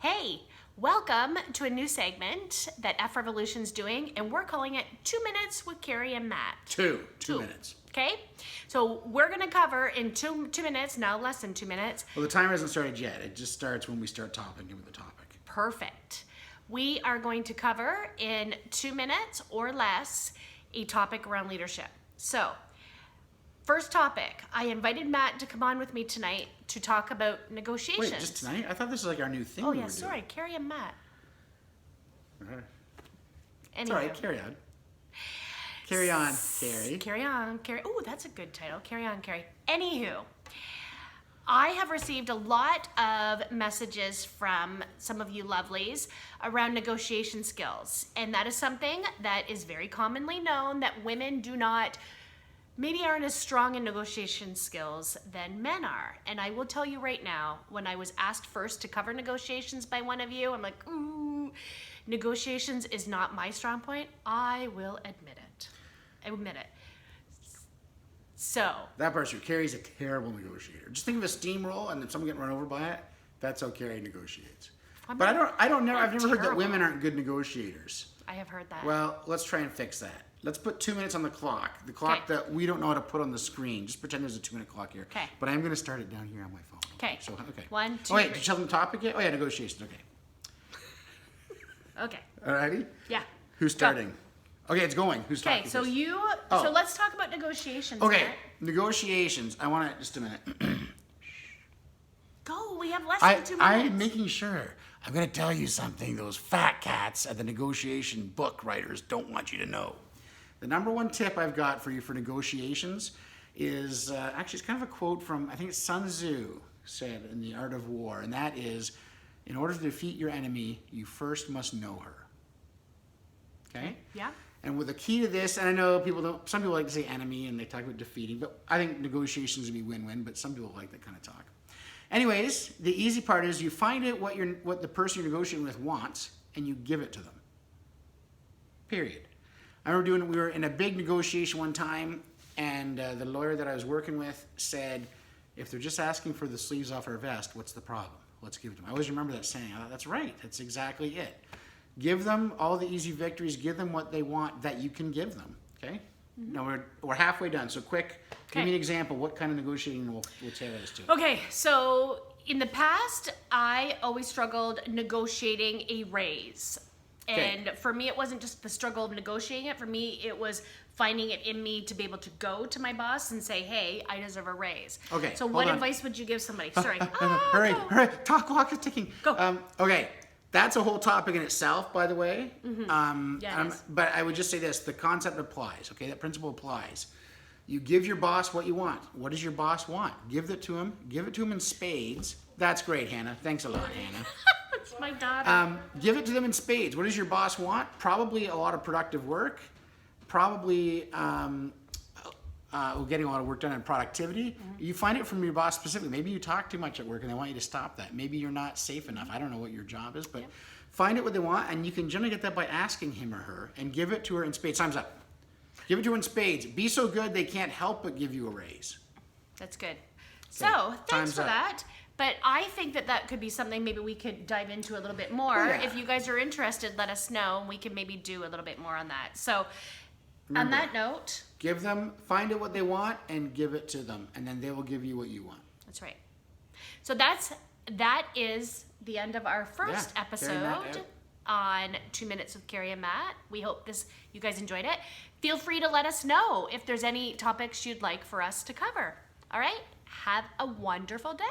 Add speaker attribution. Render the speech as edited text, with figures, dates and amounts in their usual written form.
Speaker 1: Hey, welcome to a new segment that F Revolution's doing, and we're calling it 2 Minutes with Carrie and Matt.
Speaker 2: Two minutes.
Speaker 1: Okay, so we're gonna cover in two minutes, now less than 2 minutes.
Speaker 2: Well, the timer hasn't started yet. It just starts when we start talking about the topic.
Speaker 1: Perfect. We are going to cover in 2 minutes or less a topic around leadership. So, first topic, I invited Matt to come on with me tonight to talk about negotiations.
Speaker 2: Wait, just tonight? I thought this was like our new thing.
Speaker 1: Oh
Speaker 2: we
Speaker 1: yeah,
Speaker 2: were
Speaker 1: sorry,
Speaker 2: doing.
Speaker 1: Carrie and Matt.
Speaker 2: It's all right, carry on. Carry on, Carrie.
Speaker 1: Carry on, Carrie. Oh, that's a good title. Carry on, Carrie. Anywho, I have received a lot of messages from some of you lovelies around negotiation skills. And that is something that is very commonly known that women do not, maybe aren't as strong in negotiation skills than men are. And I will tell you right now, when I was asked first to cover negotiations by one of you, I'm like, ooh, negotiations is not my strong point. I will admit it. I admit it. So.
Speaker 2: That part's true. Carrie's a terrible negotiator. Just think of a steamroll and then someone getting run over by it. That's how Carrie negotiates. I've never heard that women aren't good negotiators.
Speaker 1: I have heard that.
Speaker 2: Well, let's try and fix that. Let's put 2 minutes on the clock. The clock that we don't know how to put on the screen. Just pretend there's a 2 minute clock here.
Speaker 1: Okay.
Speaker 2: But I'm going to start it down here on my phone.
Speaker 1: Okay.
Speaker 2: So, okay.
Speaker 1: 1, 2,
Speaker 2: Oh, wait,
Speaker 1: 3.
Speaker 2: did you tell them the topic yet? Oh, yeah, negotiations. Okay.
Speaker 1: Okay.
Speaker 2: Alrighty?
Speaker 1: Yeah.
Speaker 2: Who's starting? Okay, it's going. Who's talking?
Speaker 1: Okay, so
Speaker 2: first?
Speaker 1: so let's talk about negotiations.
Speaker 2: Okay,
Speaker 1: Matt.
Speaker 2: negotiations. I want to, just a minute.
Speaker 1: Go, we have less than 2 minutes.
Speaker 2: I'm making sure. I'm going to tell you something those fat cats at the negotiation book writers don't want you to know. The number one tip I've got for you for negotiations is, actually it's kind of a quote from, I think it's Sun Tzu said in The Art of War, and that is, in order to defeat your enemy, you first must know her. Okay?
Speaker 1: Yeah.
Speaker 2: And with the key to this, and I know some people like to say enemy and they talk about defeating, but I think negotiations would be win-win, but some people like that kind of talk. Anyways, the easy part is you find out what the person you're negotiating with wants and you give it to them. Period. I remember we were in a big negotiation one time and the lawyer that I was working with said, if they're just asking for the sleeves off our vest, what's the problem? Let's give it to them. I always remember that saying. I thought, that's right. That's exactly it. Give them all the easy victories. Give them what they want that you can give them. Okay? Mm-hmm. Now we're halfway done. So quick, give me an example. What kind of negotiating we'll tailor this to?
Speaker 1: Okay, so in the past, I always struggled negotiating a raise. And for me, it wasn't just the struggle of negotiating it. For me, it was finding it in me to be able to go to my boss and say, hey, I deserve a raise.
Speaker 2: Okay.
Speaker 1: So what advice would you give somebody? Sorry.
Speaker 2: Hurry. Clock is ticking.
Speaker 1: Go.
Speaker 2: Okay. That's a whole topic in itself, by the way.
Speaker 1: Mm-hmm.
Speaker 2: But I would just say this, the concept applies, okay? That principle applies. You give your boss what you want. What does your boss want? Give it to him. Give it to him in spades. That's great, Hannah. Thanks a lot, Hannah.
Speaker 1: That's my daughter.
Speaker 2: Give it to them in spades. What does your boss want? Probably a lot of productive work. Probably getting a lot of work done on productivity. Mm-hmm. You find it from your boss specifically. Maybe you talk too much at work and they want you to stop that. Maybe you're not safe enough. I don't know what your job is, but find out what they want, and you can generally get that by asking him or her and give it to her in spades. Time's up. Give it to her in spades. Be so good they can't help but give you a raise.
Speaker 1: That's good. So thanks for that. But I think that could be something maybe we could dive into a little bit more. Oh, yeah. If you guys are interested, let us know, and we can maybe do a little bit more on that. So remember, on that note,
Speaker 2: find out what they want and give it to them, and then they will give you what you want.
Speaker 1: That's right. So that is the end of our first episode on 2 Minutes with Carrie and Matt. We hope you guys enjoyed it. Feel free to let us know if there's any topics you'd like for us to cover. All right? Have a wonderful day.